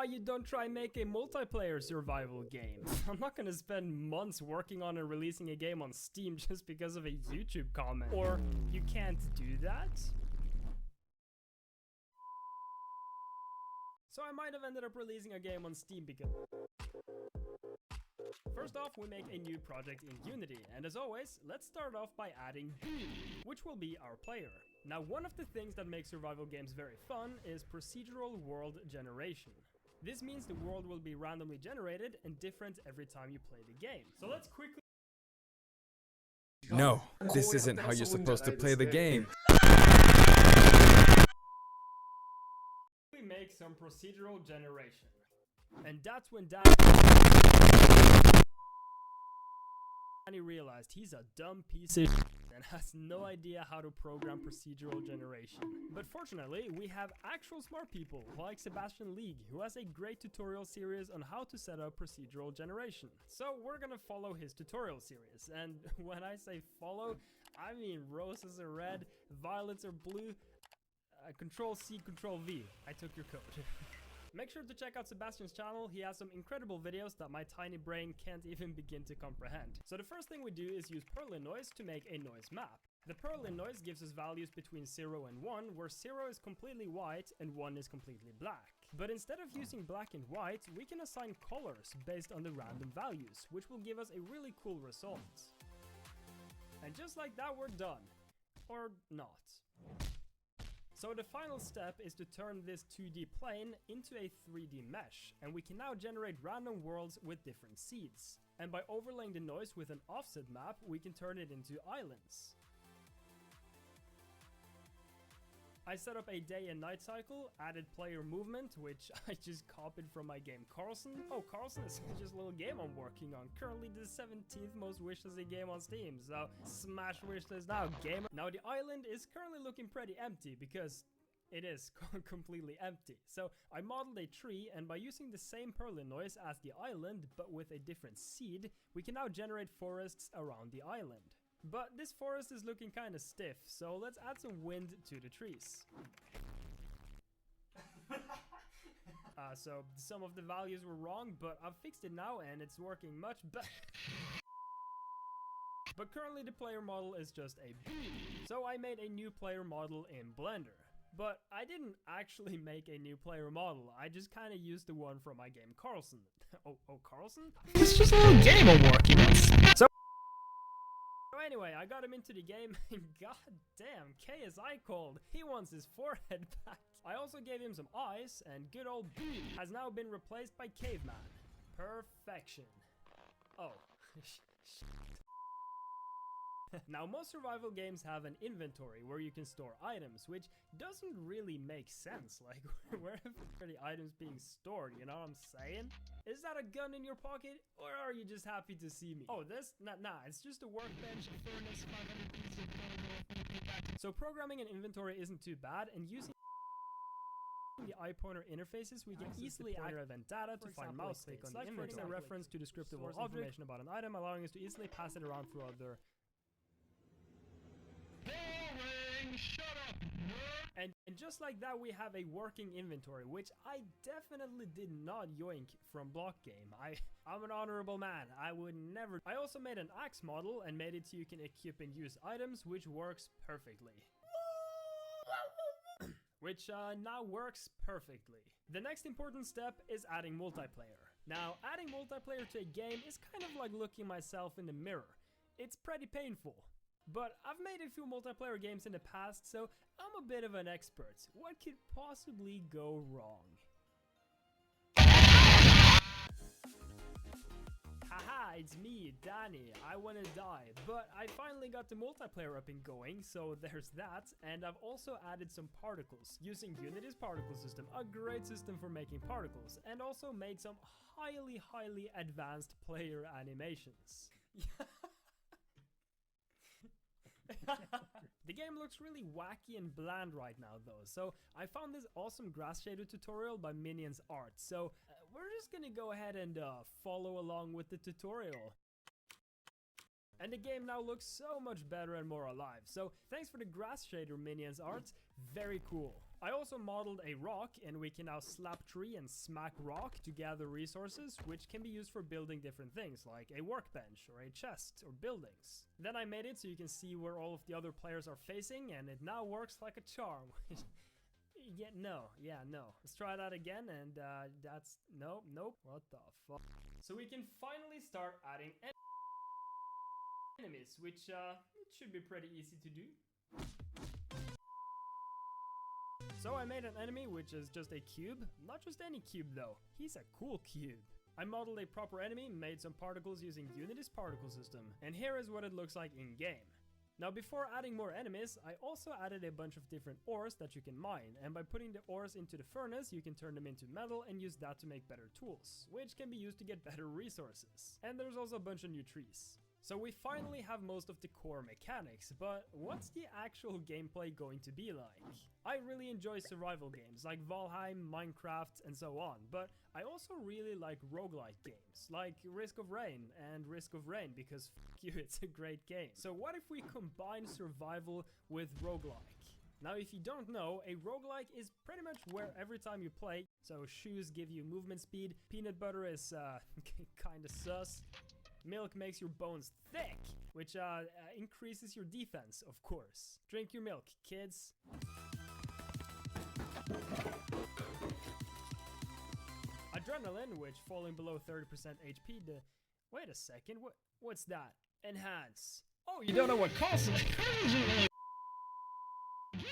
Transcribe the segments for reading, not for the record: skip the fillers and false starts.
why you don't try make a multiplayer survival game. I'm not gonna spend months working on and releasing a game on Steam just because of a YouTube comment. Or you can't do that? So I might have ended up releasing a game on Steam because... First off, we make a new project in Unity, and as always, let's start off by adding B, which will be our player. Now, one of the things that makes survival games very fun is procedural world generation. This means the world will be randomly generated and different every time you play the game. So let's quickly... No, this isn't how you're supposed to play the game. We make some procedural generation. And that's when Dani realized he's a dumb piece of shit and has no idea how to program procedural generation. But fortunately, we have actual smart people like Sebastian League, who has a great tutorial series on how to set up procedural generation. So we're gonna follow his tutorial series, and when I say follow, I mean roses are red, violets are blue, Control C, Control V. I took your code. Make sure to check out Sebastian's channel. He has some incredible videos that my tiny brain can't even begin to comprehend. So the first thing we do is use Perlin noise to make a noise map. The Perlin noise gives us values between 0 and 1, where 0 is completely white and 1 is completely black. But instead of using black and white, we can assign colors based on the random values, which will give us a really cool result. And just like that, we're done. Or not. So the final step is to turn this 2D plane into a 3D mesh, and we can now generate random worlds with different seeds. And by overlaying the noise with an offset map, we can turn it into islands. I set up a day and night cycle, added player movement, which I just copied from my game Carlson. Oh, Carlson is just a little game I'm working on. Currently the 17th most wishlisted game on Steam, so smash wishlist now, gamer. Now the island is currently looking pretty empty because it is completely empty. So I modeled a tree, and by using the same Perlin noise as the island, but with a different seed, we can now generate forests around the island. But this forest is looking kinda stiff, so let's add some wind to the trees. So some of the values were wrong, but I've fixed it now and it's working much better. But currently the player model is just a bee. So I made a new player model in Blender. But I didn't actually make a new player model, I just kinda used the one from my game Carlson. oh, Carlson? It's just a little game I'm working on. So anyway, I got him into the game, and god damn, K is eye cold. He wants his forehead back. I also gave him some eyes, and good old B has now been replaced by Caveman. Perfection. Oh, Now, most survival games have an inventory where you can store items, which doesn't really make sense. Like, where are the items being stored, you know what I'm saying? Is that a gun in your pocket, or are you just happy to see me? Oh, this? Nah, it's just a workbench, a furnace, 500 pieces of code. So programming an inventory isn't too bad, and using the eye pointer interfaces, we can easily add event data to find mouse clicks on the inventory. A reference to descriptible information about an item, allowing us to easily pass it around through other... Shut up, nerd! And just like that, we have a working inventory, which I definitely did not yoink from Block Game. I'm an honorable man. I would never... I also made an axe model and made it so you can equip and use items, which works perfectly. Which now works perfectly. The next important step is adding multiplayer. Now, adding multiplayer to a game is kind of like looking myself in the mirror. It's pretty painful. But I've made a few multiplayer games in the past, so I'm a bit of an expert. What could possibly go wrong? Haha, it's me, Dani. I wanna die. But I finally got the multiplayer up and going, so there's that. And I've also added some particles, using Unity's particle system, a great system for making particles, and also made some highly advanced player animations. The game looks really wacky and bland right now though, so I found this awesome grass shader tutorial by Minions Art, so we're just gonna go ahead and follow along with the tutorial. And the game now looks so much better and more alive, so thanks for the grass shader, Minions Art, very cool. I also modeled a rock, and we can now slap tree and smack rock to gather resources, which can be used for building different things, like a workbench or a chest or buildings. Then I made it so you can see where all of the other players are facing, and it now works like a charm. No. Let's try that again, and that's, nope. What the fuck? So we can finally start adding enemies, which it should be pretty easy to do. So I made an enemy which is just a cube, not just any cube though, he's a cool cube. I modeled a proper enemy, made some particles using Unity's particle system, and here is what it looks like in game. Now before adding more enemies, I also added a bunch of different ores that you can mine, and by putting the ores into the furnace you can turn them into metal and use that to make better tools, which can be used to get better resources. And there's also a bunch of new trees. So we finally have most of the core mechanics, but what's the actual gameplay going to be like? I really enjoy survival games like Valheim, Minecraft, and so on, but I also really like roguelike games like Risk of Rain and Risk of Rain because fuck you, it's a great game. So what if we combine survival with roguelike? Now if you don't know, a roguelike is pretty much where every time you play, so shoes give you movement speed, peanut butter is kinda sus, milk makes your bones thick, which increases your defense, of course. Drink your milk, kids. Adrenaline, which falling below 30% HP, wait a second, what's that? Enhance. Oh, you don't know what causes it!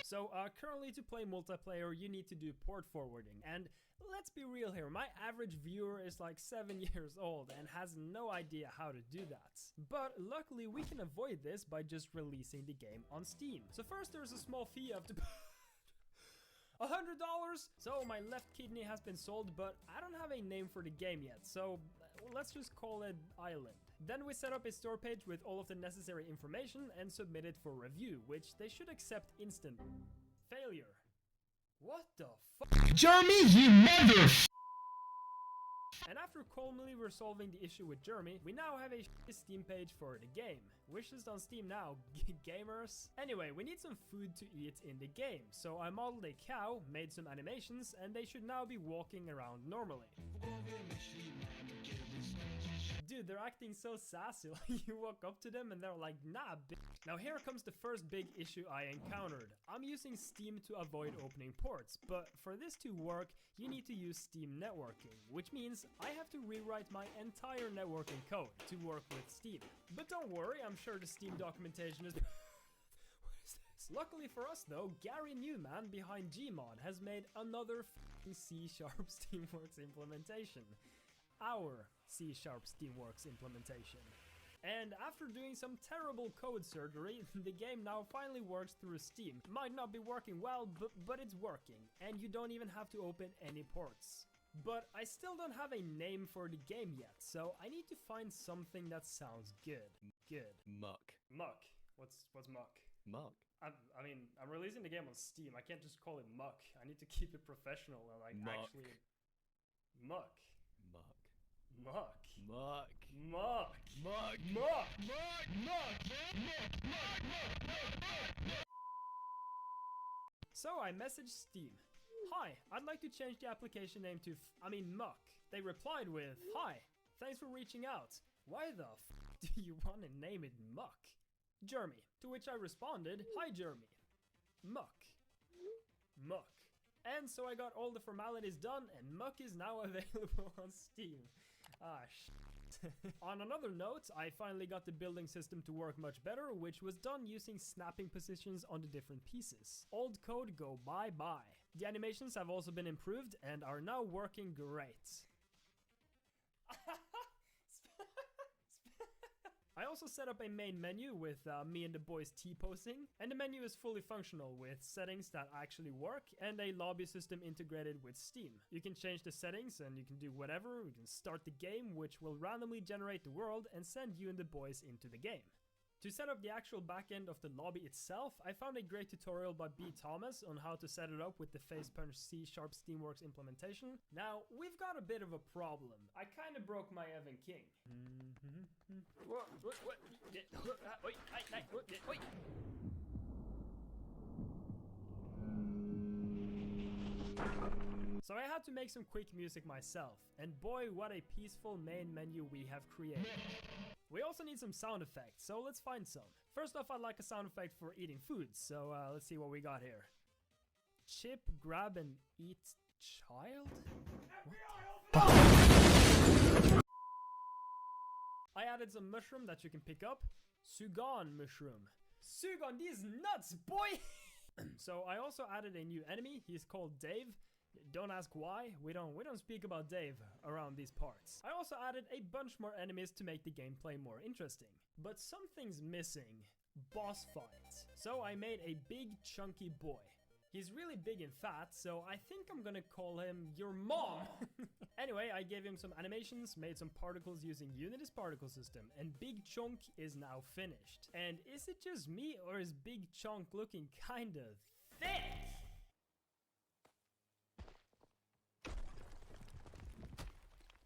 So, currently to play multiplayer, you need to do port forwarding, and let's be real here, my average viewer is like 7 years old and has no idea how to do that. But luckily we can avoid this by just releasing the game on Steam. So first there's a small fee you have to $100! So my left kidney has been sold, but I don't have a name for the game yet, so let's just call it Island. Then we set up a store page with all of the necessary information and submit it for review, which they should accept instantly. Failure. What the fuck? Jeremy, you mother! And after calmly resolving the issue with Jeremy, we now have a Steam page for the game. Wishlist on Steam now, gamers. Anyway, we need some food to eat in the game, so I modeled a cow, made some animations, and they should now be walking around normally. Dude, they're acting so sassy, like you walk up to them and they're like, nah, bitch. Now here comes the first big issue I encountered. I'm using Steam to avoid opening ports, but for this to work, you need to use Steam networking, which means I have to rewrite my entire networking code to work with Steam. But don't worry, I'm sure the Steam documentation is... What is this? Luckily for us though, Gary Newman behind Gmod has made another f***ing C# Steamworks implementation. Our C# Steamworks implementation. And after doing some terrible code surgery, the game now finally works through Steam. Might not be working well, but it's working, and you don't even have to open any ports. But I still don't have a name for the game yet, so I need to find something that sounds good. Muck. Muck. What's muck? Muck. I mean, I'm releasing the game on Steam. I can't just call it muck. I need to keep it professional and like Muck. actually... Muck. Muck. Muck. Muck. Muck. Muck. Muck. So I messaged Steam. Hi, I'd like to change the application name to Muck. They replied with, hi, thanks for reaching out. Why the f do you want to name it Muck? Jeremy. To which I responded, hi Jeremy. Muck. Muck. And so I got all the formalities done and Muck is now available on Steam. Ah, shit. On another note, I finally got the building system to work much better, which was done using snapping positions on the different pieces. Old code go bye-bye. The animations have also been improved and are now working great. I also set up a main menu with me and the boys T-posing, and the menu is fully functional with settings that actually work and a lobby system integrated with Steam. You can change the settings and you can do whatever. You can start the game, which will randomly generate the world and send you and the boys into the game. To set up the actual backend of the lobby itself, I found a great tutorial by B. Thomas on how to set it up with the Facepunch C# Steamworks implementation. Now, we've got a bit of a problem. I kinda broke my Evan King. So I had to make some quick music myself, and boy, what a peaceful main menu we have created. We also need some sound effects, so let's find some. First off, I'd like a sound effect for eating food, so let's see what we got here. Chip, grab, and eat child? I added some mushroom that you can pick up. Sugan mushroom. Sugan, these nuts, boy! So I also added a new enemy. He's called Dave. Don't ask why. We don't speak about Dave around these parts. I also added a bunch more enemies to make the gameplay more interesting. But something's missing. Boss fights. So I made a big chunky boy. He's really big and fat, so I think I'm gonna call him your mom. Anyway, I gave him some animations, made some particles using Unity's particle system, and Big Chunk is now finished. And is it just me, or is Big Chunk looking kinda thick?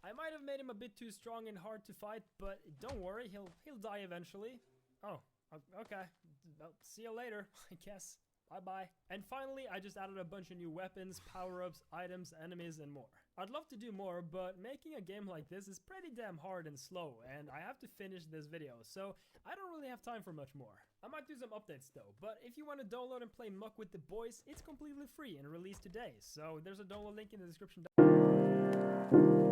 I might have made him a bit too strong and hard to fight, but don't worry, he'll die eventually. Oh, okay. Well, see you later, I guess. Bye-bye. And finally, I just added a bunch of new weapons, power-ups, items, enemies, and more. I'd love to do more, but making a game like this is pretty damn hard and slow, and I have to finish this video, so I don't really have time for much more. I might do some updates though, but if you want to download and play Muck with the boys, it's completely free and released today, so there's a download link in the description down.